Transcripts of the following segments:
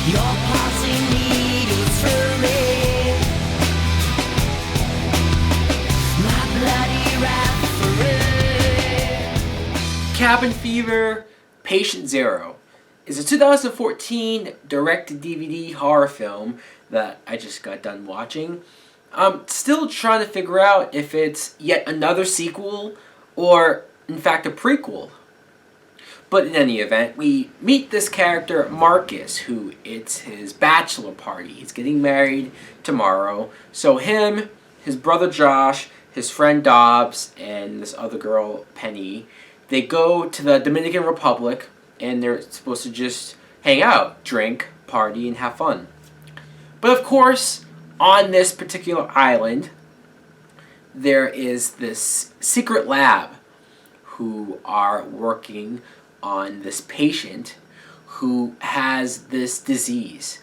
You're passing needles through me. My bloody referee. Cabin Fever Patient Zero is a 2014 direct-to-DVD horror film that I just got done watching. I'm still trying to figure out if it's yet another sequel or, in fact, a prequel. But in any event, we meet this character, Marcus, who it's his bachelor party. He's getting married tomorrow. So him, his brother Josh, his friend Dobbs, and this other girl, Penny, they go to the Dominican Republic, and they're supposed to just hang out, drink, party, and have fun. But of course, on this particular island, there is this secret lab who are working on this patient who has this disease.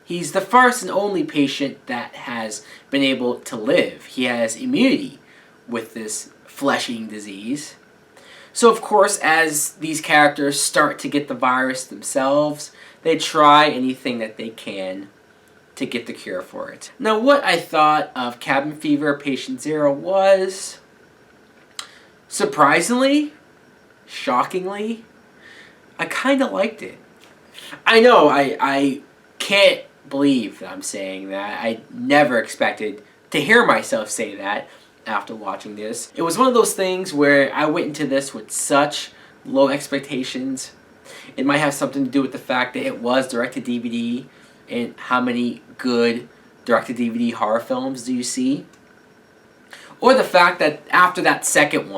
He's the first and only patient that has been able to live. He has immunity with this flesh-eating disease. So of course, as these characters start to get the virus themselves, they try anything that they can to get the cure for it. Now, what I thought of Cabin Fever Patient Zero was, surprisingly, shockingly, I kind of liked it. I know, I can't believe that I'm saying that. I never expected to hear myself say that after watching this. It was one of those things where I went into this with such low expectations. It might have something to do with the fact that it was direct-to-DVD, and how many good direct-to-DVD horror films do you see? Or the fact that after that second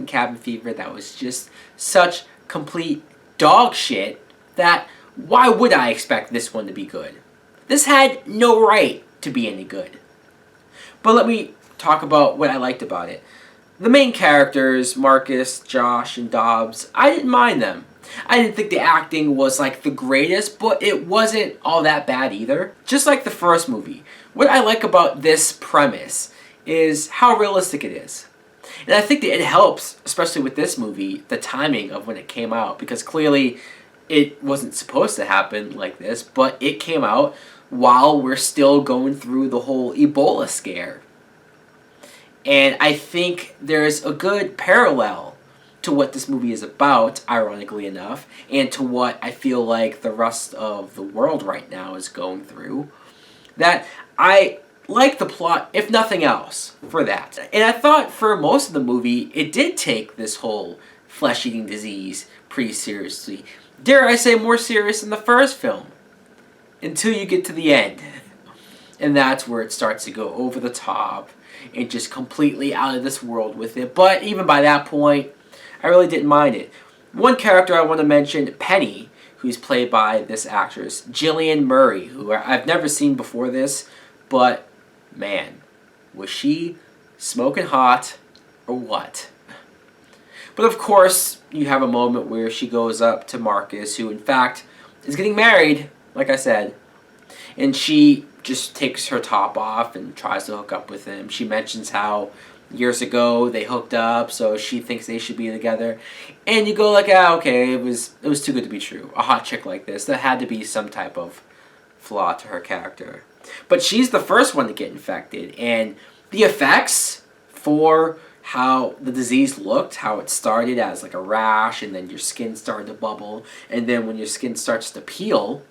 Cabin Fever, that was just such complete dog shit that why would I expect this one to be good? This had no right to be any good. But let me talk about what I liked about it. The main characters, Marcus, Josh, and Dobbs, I didn't mind them. I didn't think the acting was like the greatest, but it wasn't all that bad either. Just like the first movie, what I like about this premise is how realistic it is. And I think that it helps, especially with this movie, the timing of when it came out, because clearly it wasn't supposed to happen like this, but it came out while we're still going through the whole Ebola scare. And I think there's a good parallel to what this movie is about, ironically enough, and to what I feel like the rest of the world right now is going through, that I like the plot, if nothing else, for that. And I thought for most of the movie, it did take this whole flesh-eating disease pretty seriously. Dare I say more serious than the first film, until you get to the end. And that's where it starts to go over the top and just completely out of this world with it. But even by that point, I really didn't mind it. One character I want to mention, Penny, who's played by this actress, Jillian Murray, who I've never seen before this, but man, was she smoking hot or what? But of course, you have a moment where she goes up to Marcus, who in fact is getting married, like I said, and she just takes her top off and tries to hook up with him. She mentions how years ago they hooked up, so she thinks they should be together. And you go like, ah, okay, it was too good to be true. A hot chick like this, there had to be some type of flaw to her character. But she's the first one to get infected, and the effects for how the disease looked, how it started as like a rash, and then your skin started to bubble, and then when your skin starts to peel,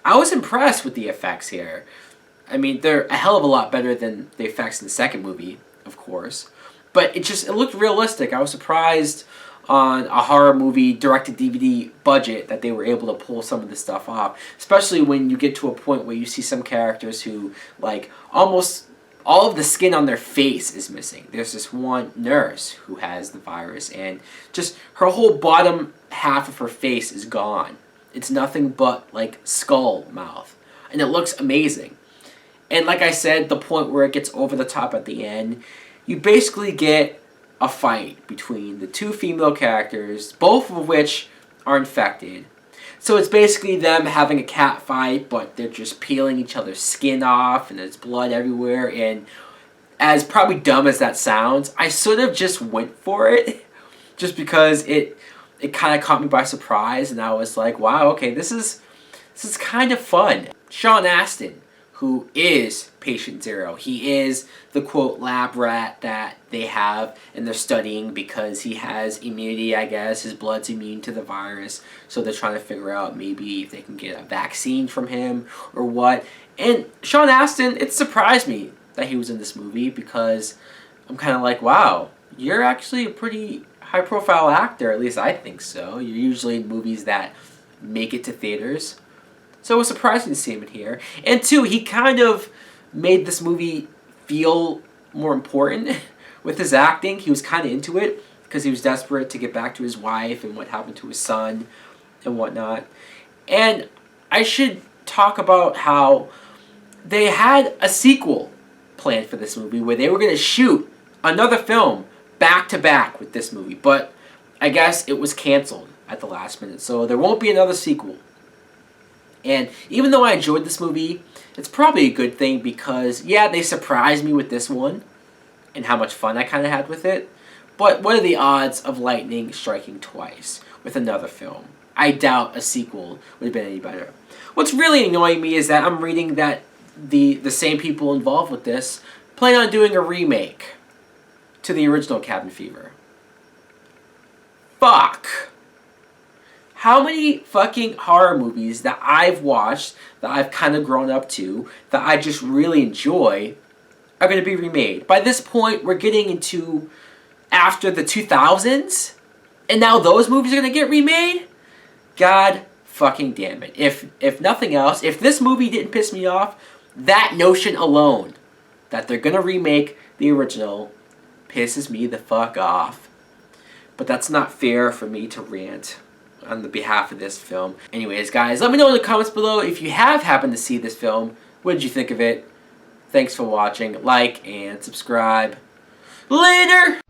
I was impressed with the effects here. I mean, they're a hell of a lot better than the effects in the second movie, of course. But it looked realistic. I was surprised on a horror movie direct-to-DVD budget that they were able to pull some of this stuff off. Especially when you get to a point where you see some characters who, like, almost all of the skin on their face is missing. There's this one nurse who has the virus, and just her whole bottom half of her face is gone. It's nothing but, like, skull mouth. And it looks amazing. And like I said, the point where it gets over the top at the end, you basically get a fight between the two female characters, both of which are infected. So it's basically them having a cat fight, but they're just peeling each other's skin off, and there's blood everywhere. And as probably dumb as that sounds, I sort of just went for it, just because it kind of caught me by surprise, and I was like, wow, okay, this is This is kind of fun. Sean Astin, who is Patient Zero. He is the, quote, lab rat that they have and they're studying because he has immunity, I guess. His blood's immune to the virus. So they're trying to figure out maybe if they can get a vaccine from him or what. And Sean Astin, it surprised me that he was in this movie because I'm kind of like, wow, you're actually a pretty high-profile actor. At least I think so. You're usually in movies that make it to theaters. So it was surprising to see him in here. And two, he kind of made this movie feel more important with his acting. He was kind of into it because he was desperate to get back to his wife and what happened to his son and whatnot. And I should talk about how they had a sequel planned for this movie where they were going to shoot another film back to back with this movie. But I guess it was canceled at the last minute. So there won't be another sequel. And even though I enjoyed this movie, it's probably a good thing because, yeah, they surprised me with this one and how much fun I kind of had with it. But what are the odds of lightning striking twice with another film? I doubt a sequel would have been any better. What's really annoying me is that I'm reading that the same people involved with this plan on doing a remake to the original Cabin Fever. Fuck! How many fucking horror movies that I've watched, that I've kind of grown up to, that I just really enjoy, are going to be remade? By this point, we're getting into after the 2000s, and now those movies are going to get remade? God fucking damn it. If nothing else, if this movie didn't piss me off, that notion alone, that they're going to remake the original, pisses me the fuck off. But that's not fair for me to rant on the behalf of this film. Anyways, guys, let me know in the comments below if you have happened to see this film. What did you think of it? Thanks for watching. Like and subscribe. Later!